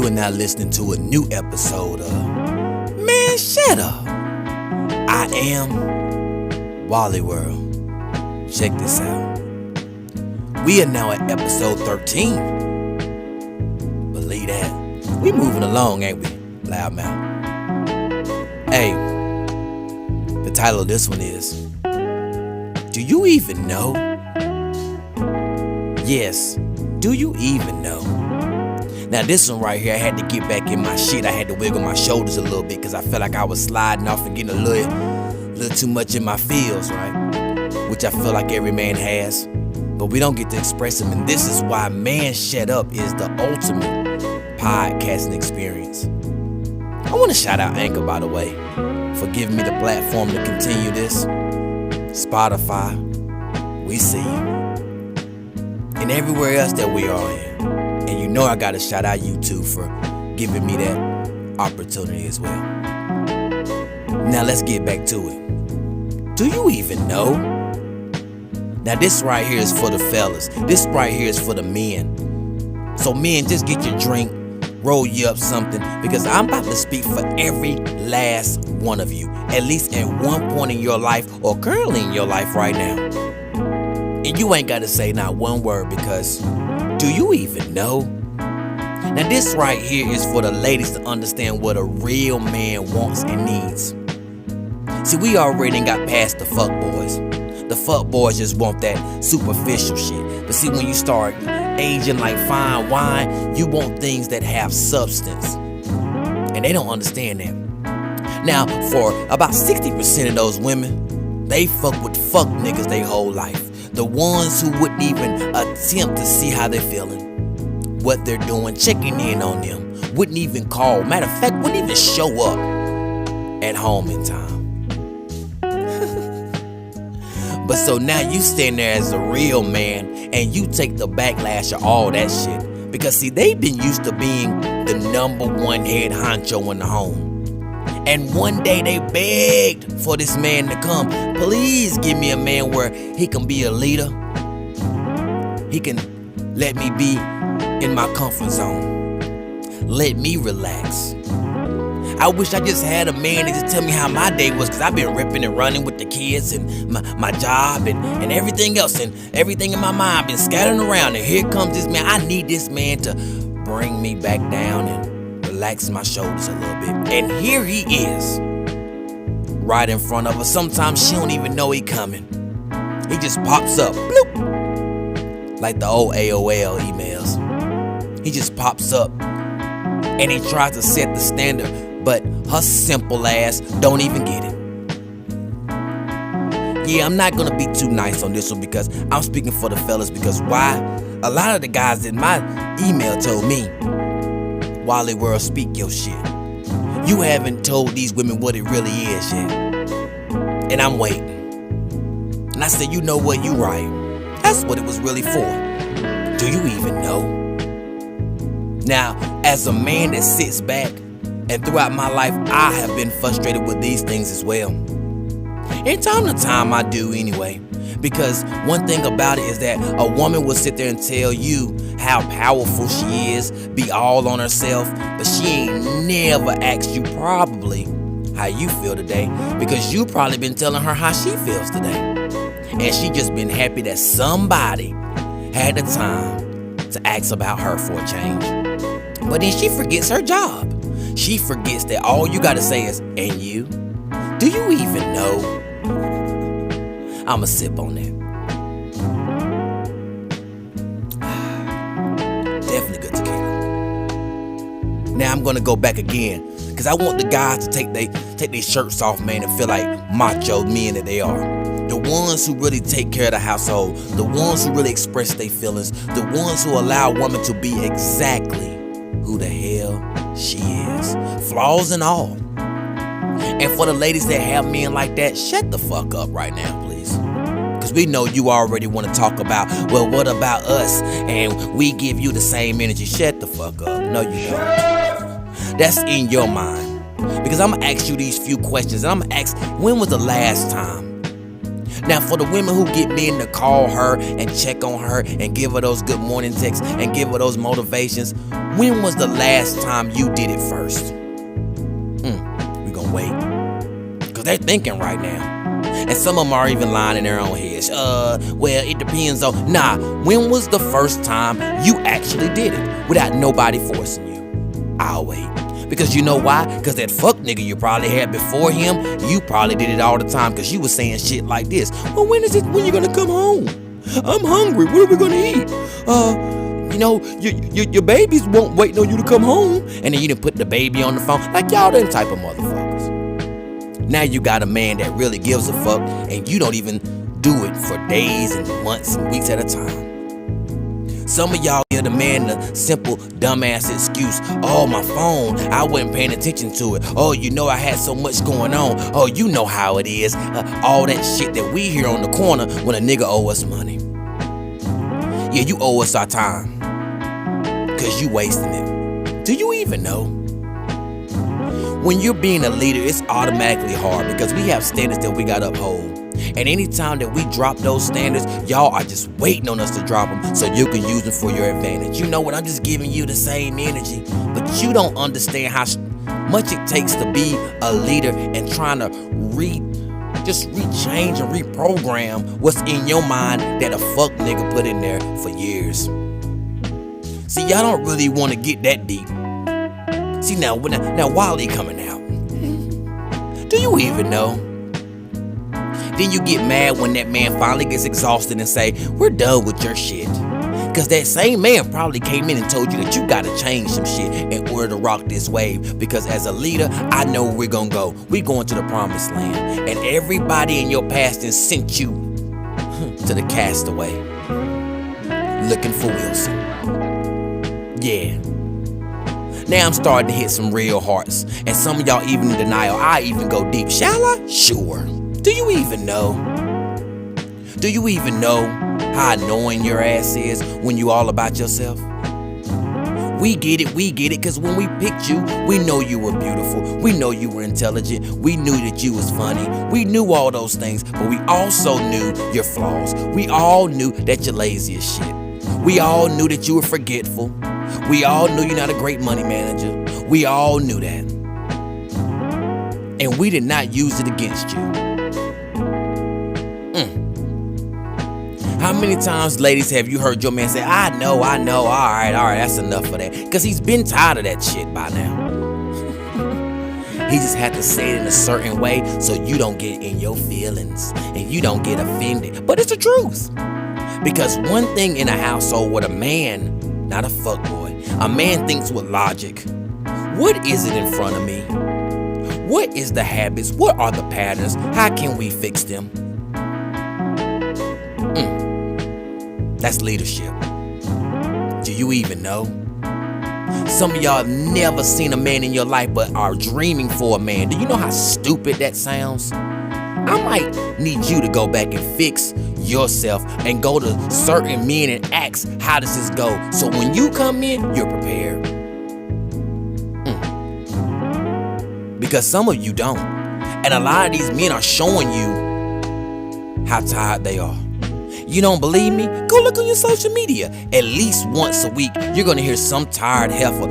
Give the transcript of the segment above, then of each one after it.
You are now listening to a new episode of Man Shut Up. I am Wally World. Check this out. We are now at episode 13. Believe that. We moving along, ain't we? Loudmouth. Hey, the title of this one is, Do You Even Know? Yes, do you even know? Now this one right here, I had to get back in my shit. I had to wiggle my shoulders a little bit because I felt like I was sliding off and getting a little too much in my feels, right? Which I feel like every man has, but we don't get to express them. And this is why Man Shut Up is the ultimate podcasting experience. I want to shout out Anchor, by the way, for giving me the platform to continue this. Spotify, we see you. And everywhere else that we are in. And you know I gotta shout out you too for giving me that opportunity as well. Now let's get back to it. Do you even know? Now this right here is for the fellas. This right here is for the men. So men, just get your drink, roll you up something, because I'm about to speak for every last one of you, at least at one point in your life or currently in your life right now. And you ain't gotta say not one word, because do you even know? Now this right here is for the ladies to understand what a real man wants and needs. See, we already got past the fuck boys. The fuck boys just want that superficial shit. But see, when you start aging like fine wine, you want things that have substance. And they don't understand that. Now, for about 60% of those women, they fuck with fuck niggas their whole life. The ones who wouldn't even attempt to see how they're feeling, what they're doing, checking in on them, wouldn't even call. Matter of fact, wouldn't even show up at home in time. But so now you stand there as a real man and you take the backlash of all that shit. Because see, they've been used to being the number one head honcho in the home. And one day they begged for this man to come. Please give me a man where he can be a leader. He can let me be in my comfort zone. Let me relax. I wish I just had a man that just tell me how my day was, because I've been ripping and running with the kids and my job and everything else, and everything in my mind been scattering around. And here comes this man. I need this man to bring me back down and relax my shoulders a little bit. And here he is, right in front of her. Sometimes she don't even know he coming. He just pops up, bloop, like the old AOL emails. He just pops up and he tries to set the standard, but her simple ass don't even get it. Yeah, I'm not gonna be too nice on this one because I'm speaking for the fellas, because why? A lot of the guys in my email told me, Wally World, speak your shit. You haven't told these women what it really is yet. And I'm waiting. And I said, you know what, you right. That's what it was really for. Do you even know? Now, as a man that sits back, and throughout my life, I have been frustrated with these things as well. And time to time I do anyway. Because one thing about it is that a woman will sit there and tell you how powerful she is, be all on herself, but she ain't never asked you probably how you feel today, because you probably been telling her how she feels today. And she just been happy that somebody had the time to ask about her for a change. But then she forgets her job. She forgets that all you gotta say is, and you? Do you even know? I'ma sip on that. Definitely good tequila. Now I'm gonna go back again, because I want the guys to take their shirts off, man, and feel like macho men that they are. The ones who really take care of the household, the ones who really express their feelings, the ones who allow a woman to be exactly who the hell she is, flaws and all. And for the ladies that have men like that, shut the fuck up right now, please. Because we know you already want to talk about, well, what about us? And we give you the same energy. Shut the fuck up. No, you don't. That's in your mind. Because I'm going to ask you these few questions. And I'm going to ask, when was the last time? Now, for the women who get men to call her and check on her and give her those good morning texts and give her those motivations, when was the last time you did it first? We gonna wait. Cause they're thinking right now. And some of them are even lying in their own heads. Well, it depends on. Nah, when was the first time you actually did it without nobody forcing you? I'll wait. Because you know why? Because that fuck nigga you probably had before him, you probably did it all the time because you was saying shit like this. Well, when you gonna come home? I'm hungry. What are we gonna eat? Your babies won't wait on you to come home. And then you didn't put the baby on the phone. Like y'all them type of motherfuckers. Now you got a man that really gives a fuck and you don't even do it for days and months and weeks at a time. Some of y'all hear the man the simple dumbass excuse. Oh, my phone, I wasn't paying attention to it. Oh, you know I had so much going on. Oh, you know how it is. All that shit that we hear on the corner when a nigga owe us money. Yeah, you owe us our time. Cause you wasting it. Do you even know? When you're being a leader, it's automatically hard because we have standards that we gotta uphold. And anytime that we drop those standards, y'all are just waiting on us to drop them so you can use them for your advantage. You know what? I'm just giving you the same energy, but you don't understand how much it takes to be a leader and trying to rechange and reprogram what's in your mind that a fuck nigga put in there for years. See, y'all don't really want to get that deep. See, now Wally coming out. Do you even know? Then you get mad when that man finally gets exhausted and say, we're done with your shit. Cause that same man probably came in and told you that you gotta change some shit in order to rock this wave. Because as a leader, I know where we're gonna go. We're going to the promised land. And everybody in your past has sent you to the castaway. Looking for Wilson. Yeah. Now I'm starting to hit some real hearts. And some of y'all even in denial. I even go deep. Shall I? Sure. Do you even know? Do you even know how annoying your ass is when you all about yourself? We get it, cause when we picked you, we know you were beautiful. We know you were intelligent. We knew that you was funny. We knew all those things, but we also knew your flaws. We all knew that you're lazy as shit. We all knew that you were forgetful. We all knew you're not a great money manager. We all knew that. And we did not use it against you. How many times, ladies, have you heard your man say, I know, all right, that's enough of that. Because he's been tired of that shit by now. He just had to say it in a certain way so you don't get in your feelings and you don't get offended. But it's the truth. Because one thing in a household with a man, not a fuckboy, a man thinks with logic. What is it in front of me? What is the habits? What are the patterns? How can we fix them? That's leadership. Do you even know? Some of y'all have never seen a man in your life but are dreaming for a man. Do you know how stupid that sounds? I might need you to go back and fix yourself and go to certain men and ask, how does this go? So when you come in, you're prepared. Because some of you don't. And a lot of these men are showing you how tired they are. You don't believe me? Go look on your social media. At least once a week, you're gonna hear some tired heifer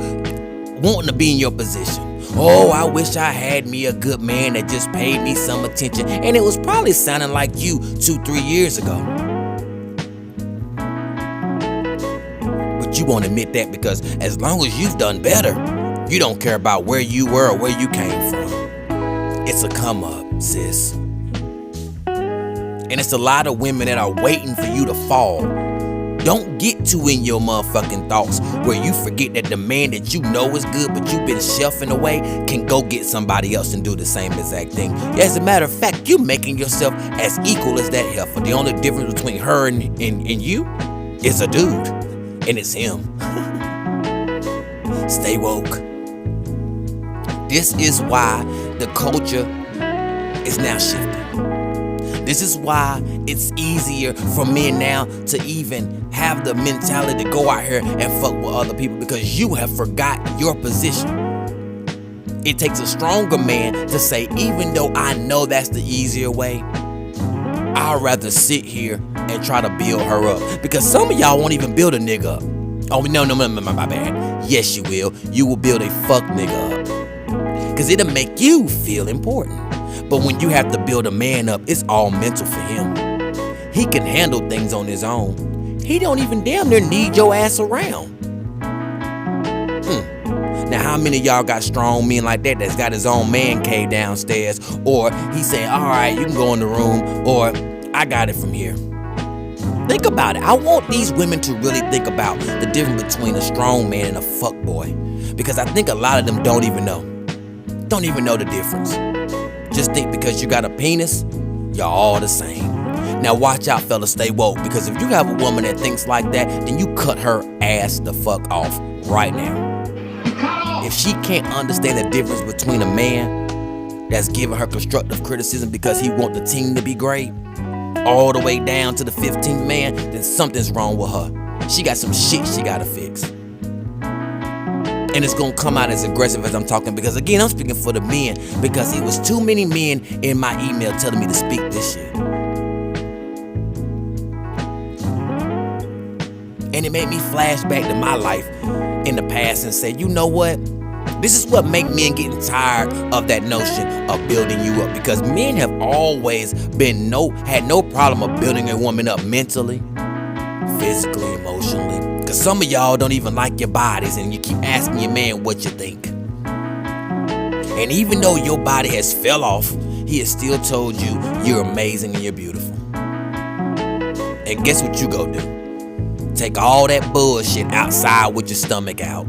wanting to be in your position. Oh, I wish I had me a good man that just paid me some attention. And it was probably sounding like you 2-3 years ago. But you won't admit that because as long as you've done better, you don't care about where you were or where you came from. It's a come up, sis. And it's a lot of women that are waiting for you to fall. Don't get too in your motherfucking thoughts where you forget that the man that you know is good but you've been shelving away can go get somebody else and do the same exact thing. As a matter of fact, you're making yourself as equal as that heifer. The only difference between her and you is a dude, and it's him. Stay woke. This is why the culture is now shifting. This is why it's easier for men now to even have the mentality to go out here and fuck with other people because you have forgot your position. It takes a stronger man to say, even though I know that's the easier way, I'd rather sit here and try to build her up. Because some of y'all won't even build a nigga up. Oh, no, my bad. Yes, you will. You will build a fuck nigga up. Because it'll make you feel important. But when you have to build a man up, it's all mental for him. He can handle things on his own. He don't even damn near need your ass around. Now, how many of y'all got strong men like that that's got his own man cave downstairs? Or he say, all right, you can go in the room, or I got it from here. Think about it. I want these women to really think about the difference between a strong man and a fuck boy. Because I think a lot of them don't even know. Don't even know the difference. Just think because you got a penis, y'all all the same. Now watch out, fellas, stay woke. Because if you have a woman that thinks like that, then you cut her ass the fuck off right now. If she can't understand the difference between a man that's giving her constructive criticism because he want the team to be great, all the way down to the 15th man, then something's wrong with her. She got some shit she gotta fix. And it's gonna come out as aggressive as I'm talking, because again, I'm speaking for the men, because it was too many men in my email telling me to speak this shit. And it made me flash back to my life in the past and say, you know what? This is what make men getting tired of that notion of building you up, because men have always had no problem of building a woman up mentally, physically, emotionally. Because some of y'all don't even like your bodies and you keep asking your man what you think. And even though your body has fell off, he has still told you you're amazing and you're beautiful. And guess what you go do? Take all that bullshit outside with your stomach out,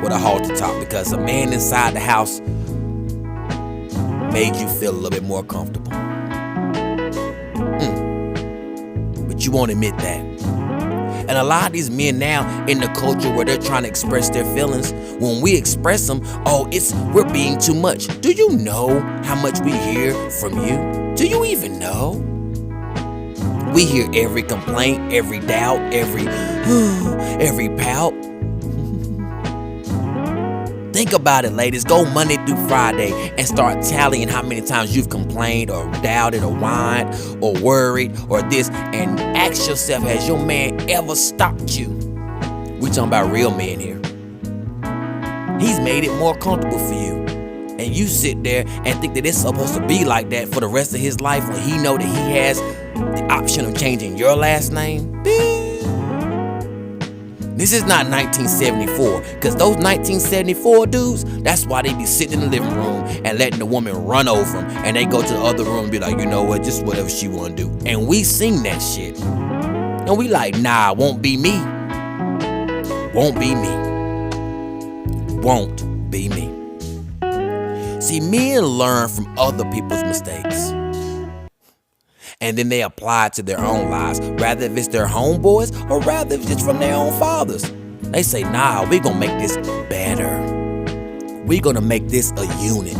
with a halter top, because a man inside the house made you feel a little bit more comfortable. But you won't admit that. And a lot of these men now in the culture where they're trying to express their feelings, when we express them, we're being too much. Do you know how much we hear from you? Do you even know? We hear every complaint, every doubt, every pout. Think about it, ladies. Go Monday through Friday and start tallying how many times you've complained or doubted or whined or worried or this, and ask yourself, has your man ever stopped you? We talking about real men here. He's made it more comfortable for you, and you sit there and think that it's supposed to be like that for the rest of his life when he know that he has the option of changing your last name? This is not 1974, because those 1974 dudes, that's why they be sitting in the living room and letting the woman run over them, and they go to the other room and be like, you know what, just whatever she want to do. And we sing that shit. And we like, nah, won't be me. Won't be me. Won't be me. See, men learn from other people's mistakes, and then they apply it to their own lives, rather if it's their homeboys or rather if it's from their own fathers. They say, nah, we're gonna make this better. We're gonna make this a unit.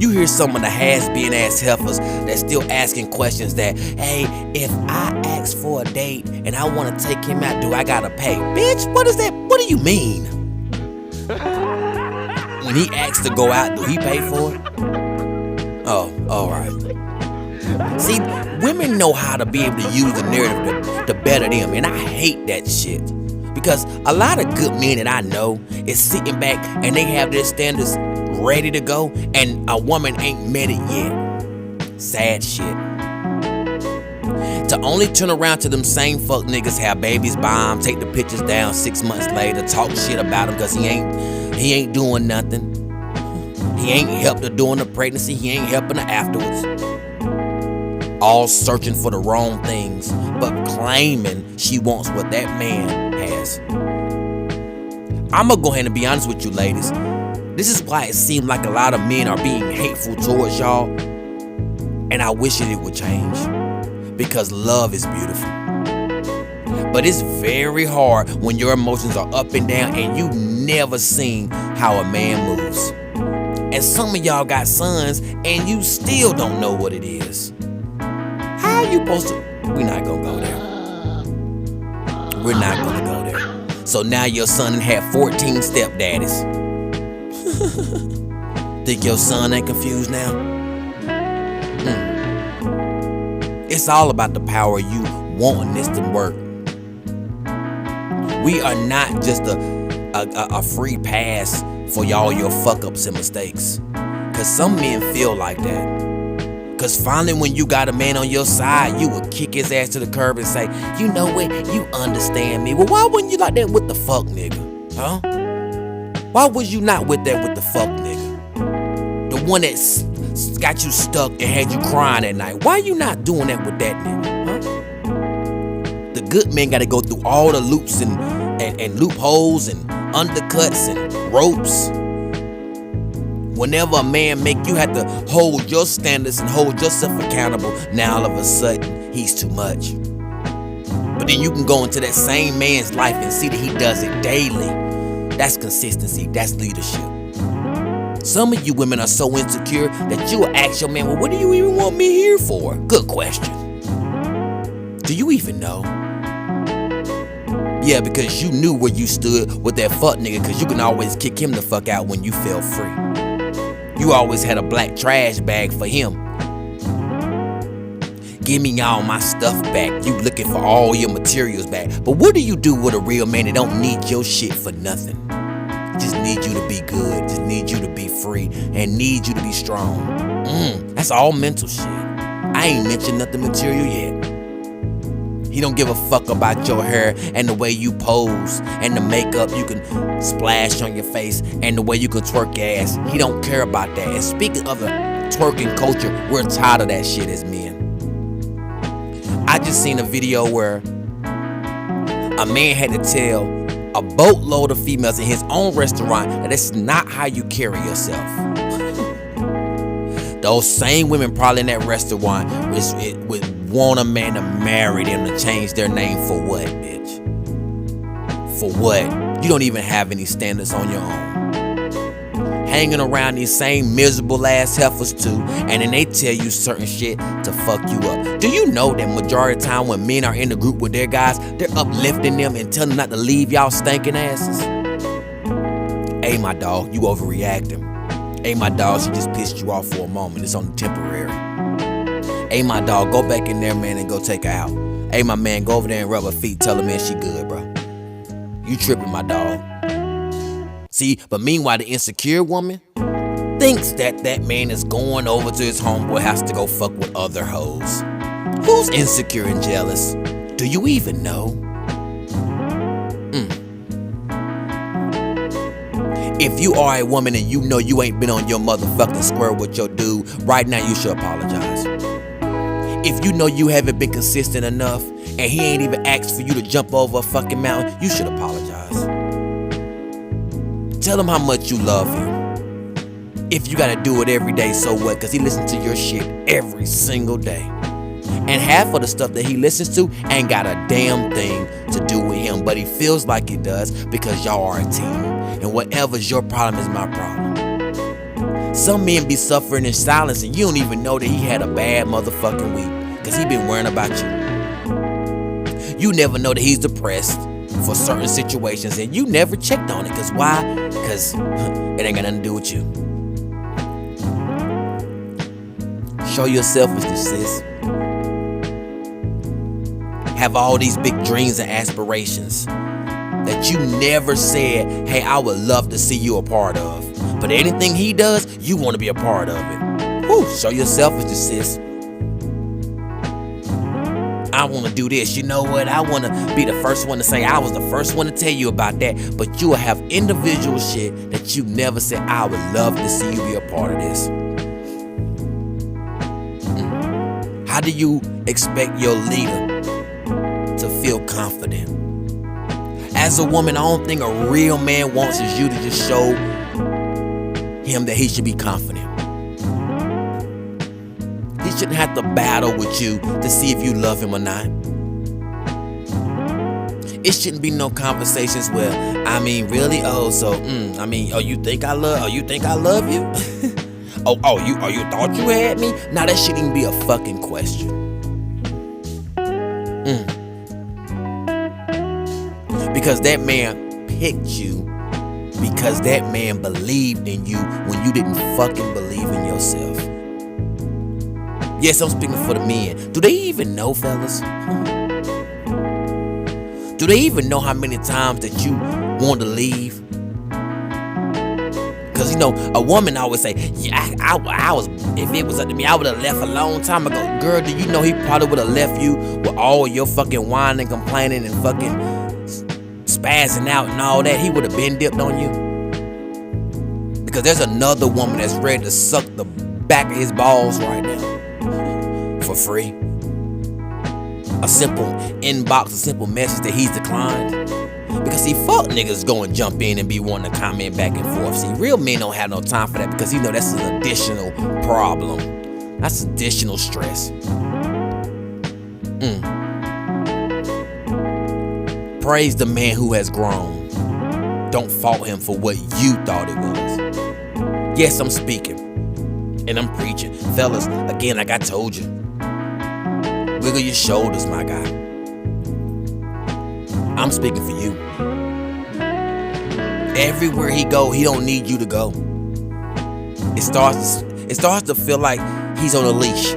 You hear some of the has-been ass heifers that's still asking questions that, hey, if I ask for a date and I wanna take him out, do I gotta pay? Bitch, what is that? What do you mean? When he asks to go out, do he pay for it? Oh, all right. See, women know how to be able to use the narrative to better them, and I hate that shit. Because a lot of good men that I know is sitting back and they have their standards ready to go, and a woman ain't met it yet. Sad shit. To only turn around to them same fuck niggas, have babies by him, take the pictures down 6 months later, talk shit about him because he ain't doing nothing. He ain't helped her during the pregnancy, he ain't helping her afterwards. All searching for the wrong things, but claiming she wants what that man has. I'm gonna go ahead and be honest with you, ladies. This is why it seems like a lot of men are being hateful towards y'all, and I wish it would change, because love is beautiful. But it's very hard when your emotions are up and down and you never seen how a man moves. And some of y'all got sons and you still don't know what it is. How are you supposed to? We're not gonna go there. We're not gonna go there. So now your son had 14 stepdaddies. Think your son ain't confused now? It's all about the power of you wanting this to work. We are not just a free pass for y'all your fuck ups and mistakes. Cause some men feel like that. Cause finally when you got a man on your side, you would kick his ass to the curb and say, you know what, you understand me. Well, why wouldn't you like that with the fuck nigga? Huh? Why was you not with that with the fuck nigga? The one that's got you stuck and had you crying at night. Why you not doing that with that nigga? Huh? The good men gotta go through all the loops and loopholes and undercuts and ropes. Whenever a man make you have to hold your standards and hold yourself accountable, now all of a sudden, he's too much. But then you can go into that same man's life and see that he does it daily. That's consistency, that's leadership. Some of you women are so insecure that you will ask your man, well, what do you even want me here for? Good question. Do you even know? Yeah, because you knew where you stood with that fuck nigga, because you can always kick him the fuck out when you feel free. You always had a black trash bag for him. Give me all my stuff back. You looking for all your materials back. But what do you do with a real man that don't need your shit for nothing? Just need you to be good. Just need you to be free. And need you to be strong. That's all mental shit. I ain't mentioned nothing material yet. He don't give a fuck about your hair and the way you pose and the makeup you can splash on your face and the way you can twerk your ass. He don't care about that. And speaking of the twerking culture, we're tired of that shit as men. I just seen a video where a man had to tell a boatload of females in his own restaurant that that's not how you carry yourself. Those same women probably in that restaurant would want a man to marry them to change their name for what, bitch? For what? You don't even have any standards on your own. Hanging around these same miserable ass heifers too, and then they tell you certain shit to fuck you up. Do you know that majority of the time when men are in the group with their guys, they're uplifting them and telling them not to leave y'all stinking asses? Hey, my dog, you overreacting. Hey, my dog, she just pissed you off for a moment. It's only temporary. Hey, my dog, go back in there, man, and go take her out. Hey, my man, go over there and rub her feet. Tell her, man, she good, bro. You tripping, my dog. See, but meanwhile, the insecure woman thinks that that man is going over to his homeboy has to go fuck with other hoes. Who's insecure and jealous? Do you even know? If you are a woman and you know you ain't been on your motherfucking square with your dude, right now you should apologize. If you know you haven't been consistent enough and he ain't even asked for you to jump over a fucking mountain, you should apologize. Tell him how much you love him. If you gotta do it every day, so what? Cause he listens to your shit every single day. And half of the stuff that he listens to ain't got a damn thing to do with him, but he feels like it does because y'all are a team. And whatever's your problem is my problem. Some men be suffering in silence and you don't even know that he had a bad motherfucking week because he been worrying about you. You never know that he's depressed for certain situations and you never checked on it. Because why? Because it ain't got nothing to do with you. Show your selfishness, sis. Have all these big dreams and aspirations that you never said, hey, I would love to see you a part of. But anything he does, you want to be a part of it. Whew, show your selfishness, sis. I want to do this. You know what? I want to be the first one to say I was the first one to tell you about that. But you will have individual shit that you never said, I would love to see you be a part of this. How do you expect your leader to feel confident? As a woman, the only thing a real man wants is you to just show him that he should be confident. He shouldn't have to battle with you to see if you love him or not. It shouldn't be no conversations where, I mean, really? Oh, so, you think I love you? you thought you had me? Now that shouldn't even be a fucking question. Because that man picked you because that man believed in you when you didn't fucking believe in yourself. Yes, I'm speaking for the men. Do they even know, fellas? Do they even know how many times that you want to leave? Because, you know, a woman always say, yeah, I was, if it was up to me, I would have left a long time ago. Girl, do you know he probably would have left you with all your fucking whining, complaining, and fucking spazzing out and all that? He would have been dipped on you. Because there's another woman that's ready to suck the back of his balls right now for free. A simple inbox, a simple message that he's declined. Because see, fuck niggas go and jump in and be wanting to comment back and forth. See, real men don't have no time for that because you know that's an additional problem. That's additional stress. Praise the man who has grown. Don't fault him for what you thought it was. Yes, I'm speaking. And I'm preaching. Fellas, again, like I told you. Wiggle your shoulders, my guy. I'm speaking for you. Everywhere he go, he don't need you to go. It starts to feel like he's on a leash.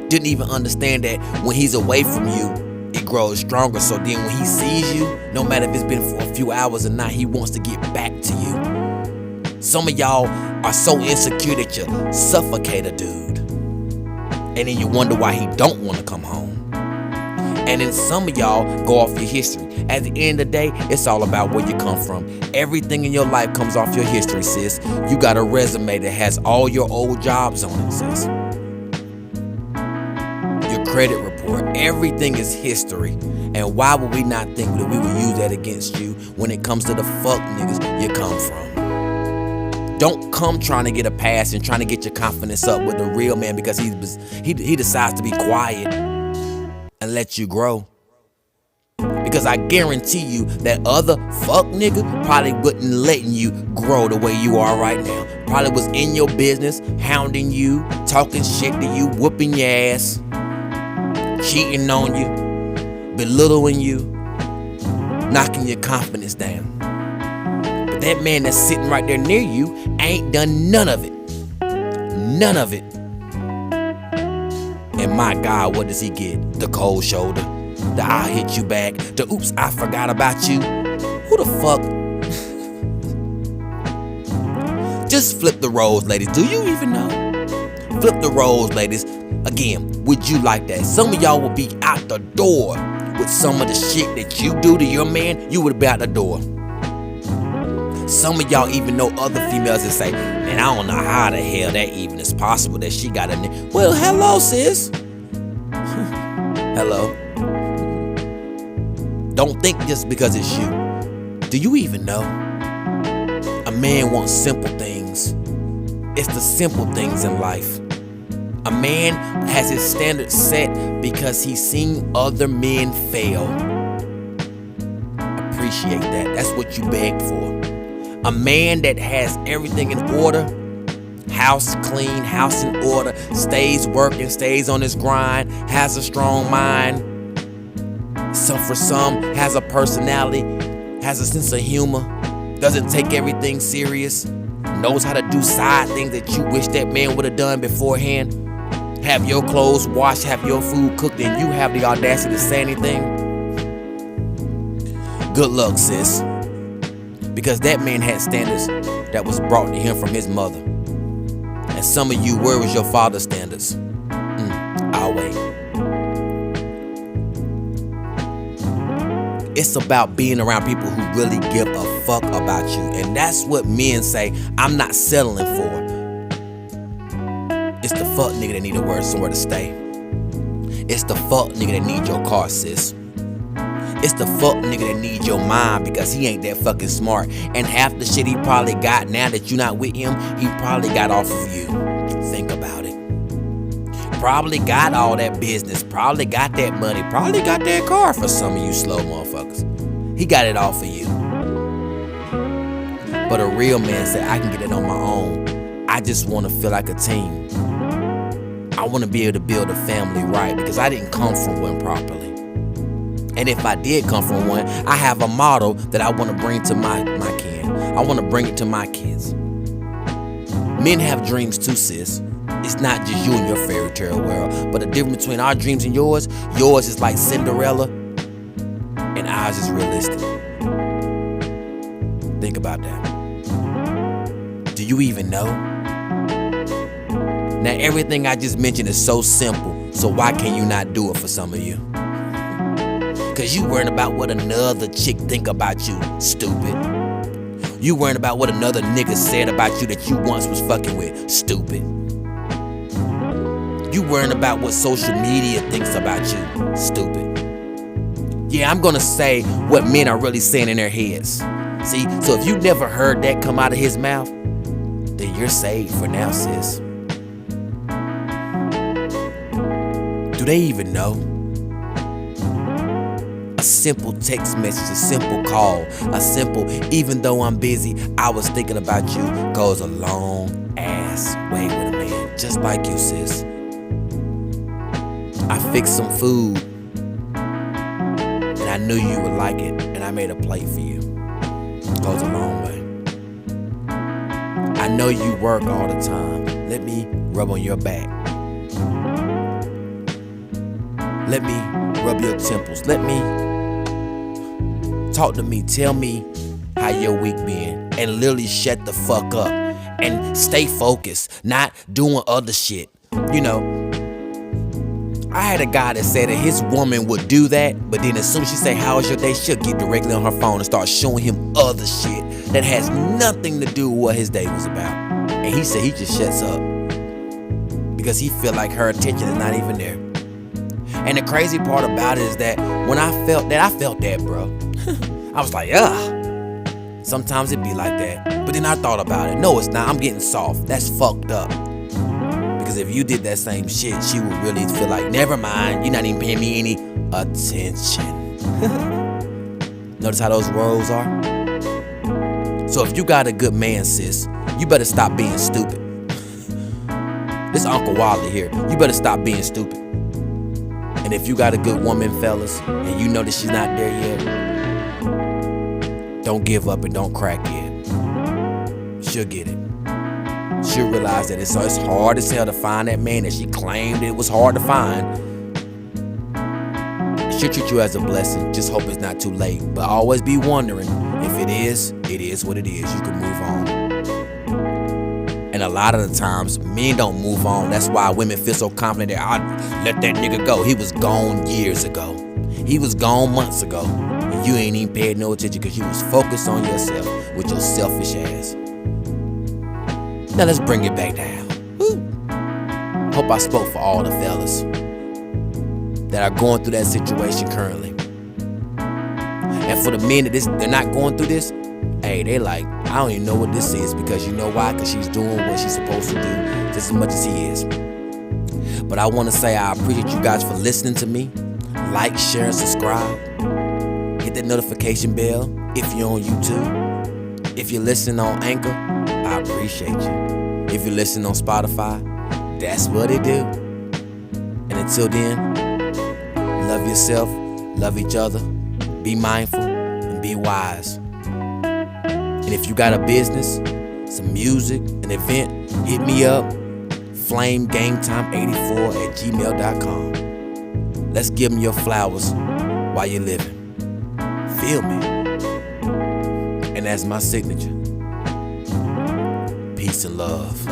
Didn't even understand that when he's away from you, it grows stronger. So then when he sees you, no matter if it's been for a few hours or not, he wants to get back to you. Some of y'all are so insecure that you suffocate a dude. And then you wonder why he don't want to come home. And then some of y'all go off your history. At the end of the day, it's all about where you come from. Everything in your life comes off your history, sis. You got a resume that has all your old jobs on it, sis. Your credit report, everything is history. And why would we not think that we would use that against you when it comes to the fuck niggas you come from? Don't come trying to get a pass and trying to get your confidence up with a real man because he decides to be quiet and let you grow. Because I guarantee you that other fuck nigga probably wouldn't letting you grow the way you are right now. Probably was in your business, hounding you, talking shit to you, whooping your ass, cheating on you, belittling you, knocking your confidence down. But that man that's sitting right there near you ain't done none of it. None of it. And my God, what does he get? The cold shoulder. The I'll hit you back. The oops, I forgot about you. Who the fuck? Just flip the roles, ladies. Do you even know? Flip the roles, ladies. Again, would you like that? Some of y'all will be out the door with some of the shit that you do to your man. You would be out the door. Some of y'all even know other females that say, man, I don't know how the hell that even is possible that she got a nigga. Well, hello, sis. Hello. Don't think just because it's you. Do you even know? A man wants simple things. It's the simple things in life. A man has his standards set because he's seen other men fail. Appreciate that. That's what you begged for. A man that has everything in order, house clean, house in order, stays working, stays on his grind, has a strong mind, for some has a personality, has a sense of humor, doesn't take everything serious, knows how to do side things that you wish that man would have done beforehand, have your clothes washed, have your food cooked, and you have the audacity to say anything. Good luck, sis. Because that man had standards that was brought to him from his mother. And some of you, where was your father's standards? I'll wait. It's about being around people who really give a fuck about you. And that's what men say, I'm not settling for. It's the fuck nigga that need somewhere to stay. It's the fuck nigga that need your car, sis. It's the fuck nigga that need your mind because he ain't that fucking smart. And half the shit he probably got now that you not with him, he probably got off of you. Think about it. Probably got all that business, probably got that money, probably got that car for some of you slow motherfuckers. He got it all for you. But a real man said, I can get it on my own. I just want to feel like a team. I want to be able to build a family right because I didn't come from one properly. And if I did come from one, I have a model that I want to bring to my kin. I want to bring it to my kids. Men have dreams too, sis. It's not just you and your fairy tale world. But the difference between our dreams and yours is like Cinderella and ours is realistic. Think about that. Do you even know? Now, everything I just mentioned is so simple, so why can you not do it for some of you? Cause you worrying about what another chick think about you, stupid. You worrying about what another nigga said about you that you once was fucking with, stupid. You worrying about what social media thinks about you, stupid. Yeah, I'm gonna say what men are really saying in their heads. See, so if you never heard that come out of his mouth, then you're saved for now, sis. Do they even know? A simple text message, a simple call, a simple, even though I'm busy, I was thinking about you, goes a long ass way with a man, just like you, sis. I fixed some food, and I knew you would like it, and I made a plate for you. Goes a long way. I know you work all the time. Let me rub on your back. Let me rub your temples. Let me talk to me. Tell me how your week been. And literally shut the fuck up. And stay focused. Not doing other shit. You know, I had a guy that said that his woman would do that, but then as soon as she say, how was your day, she'll get directly on her phone and start showing him other shit that has nothing to do with what his day was about. And he said he just shuts up because he feel like her attention is not even there. And the crazy part about it is that when I felt that, bro. I was like, ugh. Sometimes it be like that. But then I thought about it. No, it's not. I'm getting soft. That's fucked up. Because if you did that same shit, she would really feel like, never mind, you're not even paying me any attention. Notice how those roles are? So if you got a good man, sis, you better stop being stupid. This Uncle Wally here. You better stop being stupid. And if you got a good woman, fellas, and you know that she's not there yet, don't give up and don't crack yet. She'll get it. She'll realize that it's hard as hell to find that man that she claimed it was hard to find. She'll treat you as a blessing. Just hope it's not too late. But always be wondering, if it is what it is. You can move on. And a lot of the times, men don't move on. That's why women feel so confident that I let that nigga go. He was gone years ago. He was gone months ago. And you ain't even paid no attention because you was focused on yourself with your selfish ass. Now let's bring it back down. Woo. Hope I spoke for all the fellas that are going through that situation currently. And for the men that they're not going through this, hey, they like, I don't even know what this is, because you know why? Because she's doing what she's supposed to do just as much as he is. But I want to say I appreciate you guys for listening to me. Like, share, and subscribe. Hit that notification bell if you're on YouTube. If you're listening on Anchor, I appreciate you. If you're listening on Spotify, that's what it do. And until then, love yourself, love each other, be mindful, and be wise. And if you got a business, some music, an event, hit me up, flamegametime84@gmail.com. Let's give them your flowers while you're living. Feel me? And that's my signature. Peace and love.